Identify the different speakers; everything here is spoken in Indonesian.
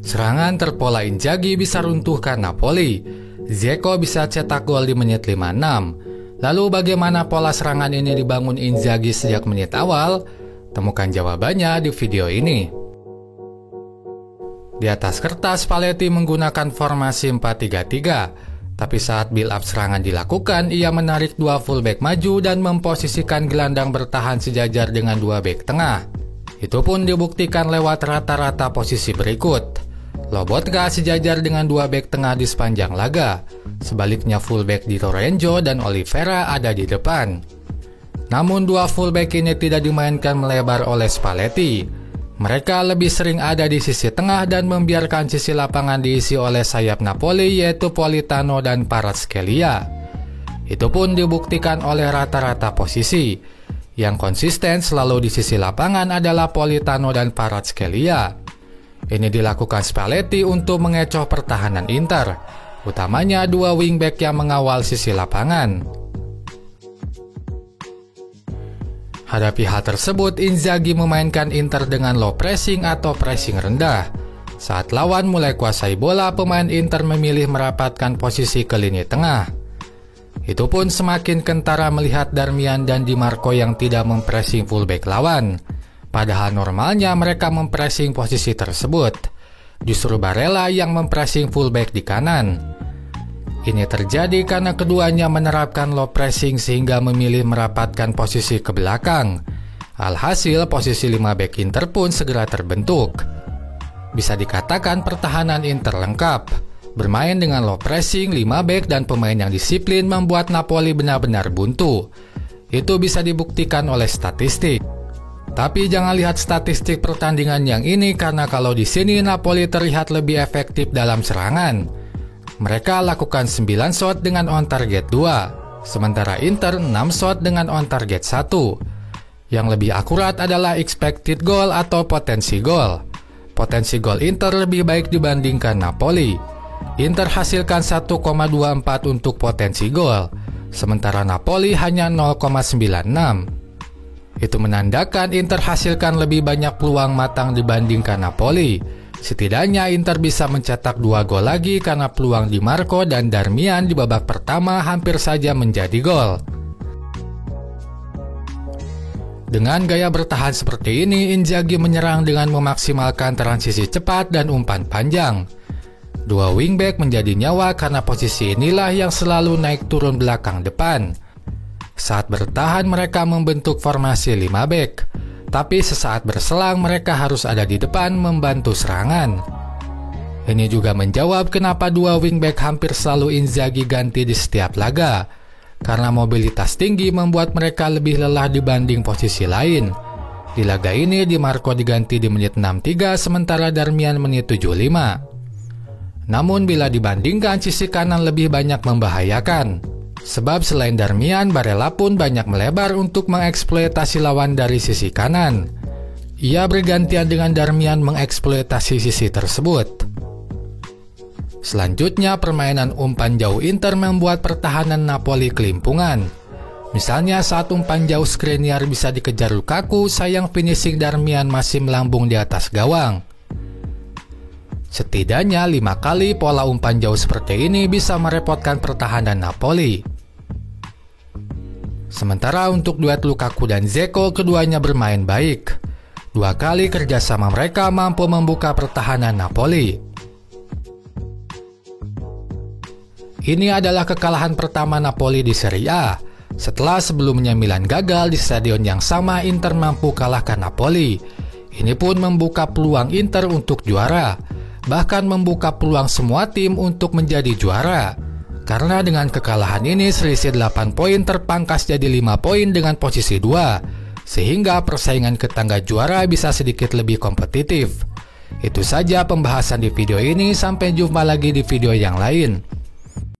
Speaker 1: Serangan terpola Inzaghi bisa runtuhkan Napoli. Dzeko bisa cetak gol di menit 56. Lalu bagaimana pola serangan ini dibangun Inzaghi sejak menit awal? Temukan jawabannya di video ini. Di atas kertas, Spalletti menggunakan formasi 4-3-3. Tapi saat build up serangan dilakukan, ia menarik dua fullback maju dan memposisikan gelandang bertahan sejajar dengan dua bek tengah. Itu pun dibuktikan lewat rata-rata posisi berikut. Lobotka sejajar dengan dua bek tengah di sepanjang laga. Sebaliknya fullback Di Lorenzo dan Oliveira ada di depan. Namun dua fullback ini tidak dimainkan melebar oleh Spalletti. Mereka lebih sering ada di sisi tengah dan membiarkan sisi lapangan diisi oleh sayap Napoli yaitu Politano dan Kvaratskhelia. Itu pun dibuktikan oleh rata-rata posisi. Yang konsisten selalu di sisi lapangan adalah Politano dan Kvaratskhelia. Ini dilakukan Spalletti untuk mengecoh pertahanan Inter, utamanya dua wingback yang mengawal sisi lapangan. Hadapi hal tersebut, Inzaghi memainkan Inter dengan low pressing atau pressing rendah. Saat lawan mulai kuasai bola, pemain Inter memilih merapatkan posisi ke lini tengah. Itu pun semakin kentara melihat Darmian dan Di Marco yang tidak mempressing fullback lawan. Padahal normalnya mereka mempressing posisi tersebut. Justru Barella yang mempressing fullback di kanan. Ini terjadi karena keduanya menerapkan low pressing sehingga memilih merapatkan posisi ke belakang. Alhasil posisi 5 bek Inter pun segera terbentuk. Bisa dikatakan pertahanan Inter lengkap. Bermain dengan low pressing, 5 bek dan pemain yang disiplin membuat Napoli benar-benar buntu. Itu bisa dibuktikan oleh statistik. Tapi jangan lihat statistik pertandingan yang ini karena kalau di sini Napoli terlihat lebih efektif dalam serangan. Mereka lakukan 9 shot dengan on target 2, sementara Inter 6 shot dengan on target 1. Yang lebih akurat adalah expected goal atau potensi gol. Potensi gol Inter lebih baik dibandingkan Napoli. Inter hasilkan 1,24 untuk potensi gol, sementara Napoli hanya 0,96. Itu menandakan Inter hasilkan lebih banyak peluang matang dibandingkan Napoli. Setidaknya Inter bisa mencetak 2 gol lagi karena peluang Di Marco dan Darmian di babak pertama hampir saja menjadi gol. Dengan gaya bertahan seperti ini, Inzaghi menyerang dengan memaksimalkan transisi cepat dan umpan panjang. Dua wingback menjadi nyawa karena posisi inilah yang selalu naik turun belakang depan. Saat bertahan mereka membentuk formasi 5 bek, tapi sesaat berselang mereka harus ada di depan membantu serangan. Ini juga menjawab kenapa dua wingback hampir selalu Inzaghi ganti di setiap laga, karena mobilitas tinggi membuat mereka lebih lelah dibanding posisi lain. Di laga ini Di Marco diganti di menit 63 sementara Darmian menit 75. Namun bila dibandingkan sisi kanan lebih banyak membahayakan. Sebab selain Darmian, Barella pun banyak melebar untuk mengeksploitasi lawan dari sisi kanan. Ia bergantian dengan Darmian mengeksploitasi sisi tersebut. Selanjutnya, permainan umpan jauh Inter membuat pertahanan Napoli kelimpungan. Misalnya saat umpan jauh Skriniar bisa dikejar Lukaku, sayang finishing Darmian masih melambung di atas gawang. Setidaknya 5 kali pola umpan jauh seperti ini bisa merepotkan pertahanan Napoli. Sementara untuk duet Lukaku dan Dzeko, keduanya bermain baik. 2 kali kerjasama mereka mampu membuka pertahanan Napoli. Ini adalah kekalahan pertama Napoli di Serie A. Setelah sebelumnya Milan gagal di stadion yang sama, Inter mampu kalahkan Napoli. Ini pun membuka peluang Inter untuk juara. Bahkan membuka peluang semua tim untuk menjadi juara. Karena dengan kekalahan ini selisih 8 poin terpangkas jadi 5 poin dengan posisi 2. Sehingga persaingan ke tangga juara bisa sedikit lebih kompetitif. Itu saja pembahasan di video ini, sampai jumpa lagi di video yang lain.